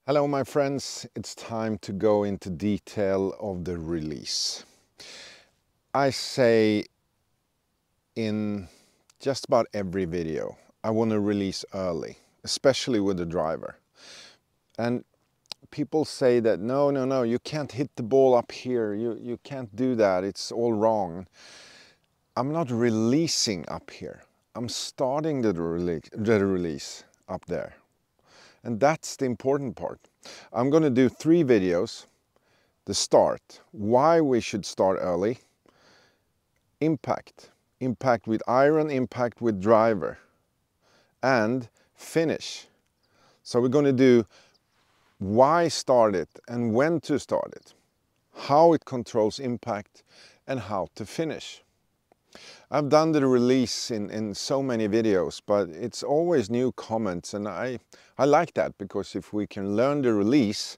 Hello my friends, it's time to go into detail of the release. I say in just about every video, I want to release early, especially with the driver. And people say that no, you can't hit the ball up here, you can't do that, it's all wrong. I'm not releasing up here, I'm starting the release up there. And that's the important part. I'm going to do 3 videos. The start, why we should start early, impact with iron, impact with driver, and finish. So we're going to do why start it and when to start it, how it controls impact, and how to finish. I've done the release in so many videos, but it's always new comments, and I like that, because if we can learn the release,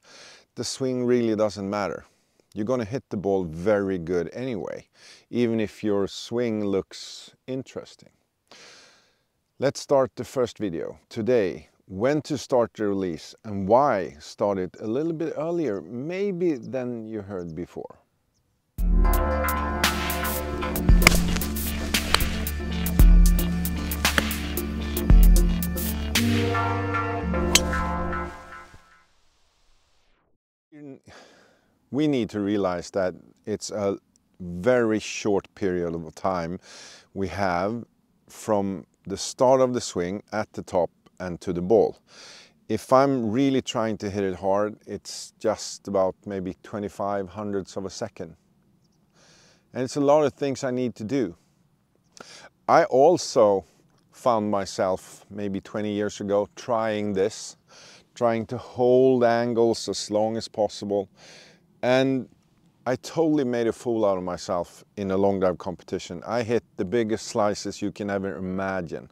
the swing really doesn't matter. You're going to hit the ball very good anyway, even if your swing looks interesting. Let's start the first video. Today, when to start the release and why start it a little bit earlier, maybe than you heard before. We need to realize that it's a very short period of time we have from the start of the swing at the top and to the ball. If I'm really trying to hit it hard, it's just about maybe 25 hundredths of a second. And it's a lot of things I need to do. I also found myself maybe 20 years ago trying this, trying to hold angles as long as possible. And I totally made a fool out of myself in a long drive competition. I hit the biggest slices you can ever imagine.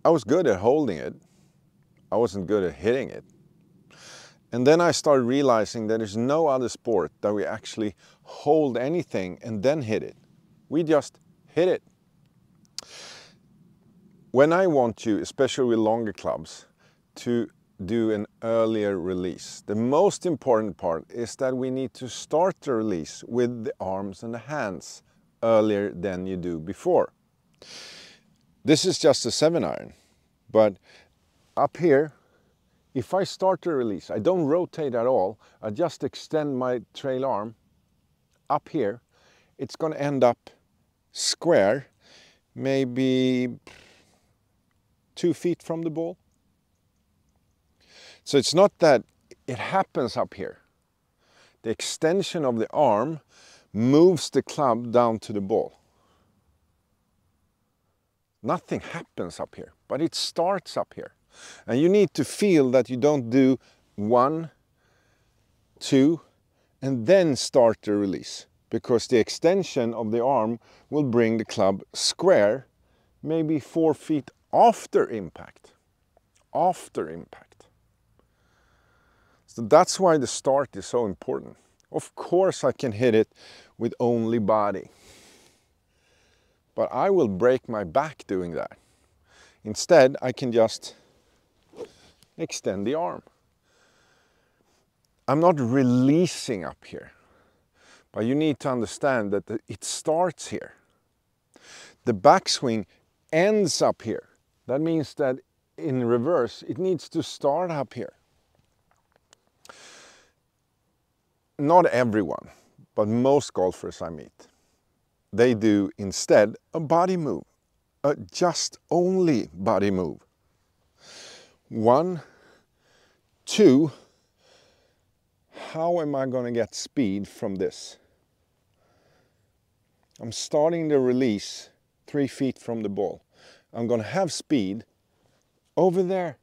I was good at holding it. I wasn't good at hitting it. And then I started realizing that there's no other sport that we actually hold anything and then hit it. We just hit it. When I want you, especially with longer clubs, to do an earlier release, the most important part is that we need to start the release with the arms and the hands earlier than you do before. This is just a 7-iron, but up here, if I start the release, I don't rotate at all, I just extend my trail arm up here, it's going to end up square, maybe 2 feet from the ball. So it's not that it happens up here. The extension of the arm moves the club down to the ball. Nothing happens up here, but it starts up here. And you need to feel that you don't do 1, 2, and then start the release, because the extension of the arm will bring the club square, maybe 4 feet after impact. After impact. So that's why the start is so important. Of course I can hit it with only body, but I will break my back doing that. Instead, I can just extend the arm. I'm not releasing up here, but you need to understand that it starts here. The backswing ends up here. That means that in reverse, it needs to start up here. Not everyone, but most golfers I meet, they do instead a body move, a just only body move. 1, 2, how am I going to get speed from this? I'm starting the release 3 feet from the ball. I'm going to have speed over there,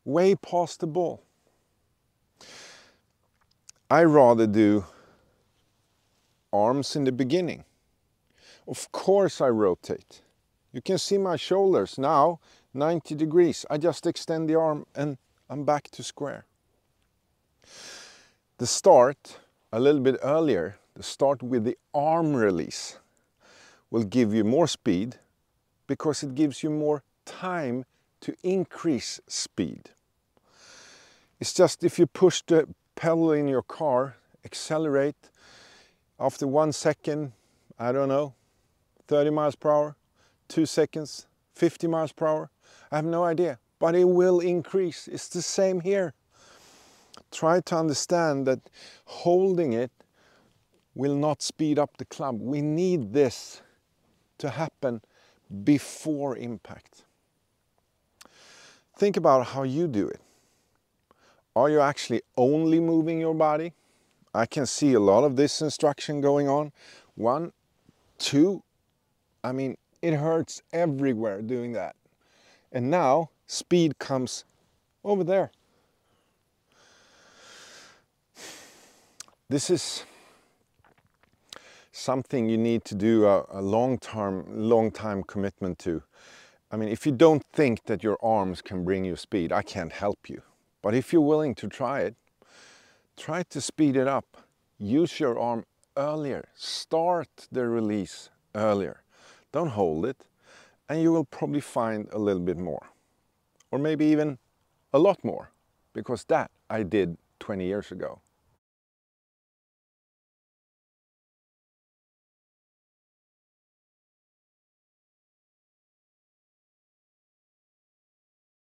way past the ball. I rather do arms in the beginning. Of course I rotate. You can see my shoulders now, 90 degrees. I just extend the arm and I'm back to square. The start, a little bit earlier, the start with the arm release will give you more speed, because it gives you more time to increase speed. It's just if you push the pedal in your car, accelerate, after 1 second, I don't know, 30 miles per hour, 2 seconds, 50 miles per hour, I have no idea, but it will increase. It's the same here. Try to understand that holding it will not speed up the club. We need this to happen before impact. Think about how you do it. Are you actually only moving your body? I can see a lot of this instruction going on. 1, 2, I mean, it hurts everywhere doing that. And now speed comes over there. This is something you need to do a long time commitment to. I mean, if you don't think that your arms can bring you speed, I can't help you. But if you're willing to try it, try to speed it up. Use your arm earlier. Start the release earlier. Don't hold it, and you will probably find a little bit more. Or maybe even a lot more, because that I did 20 years ago.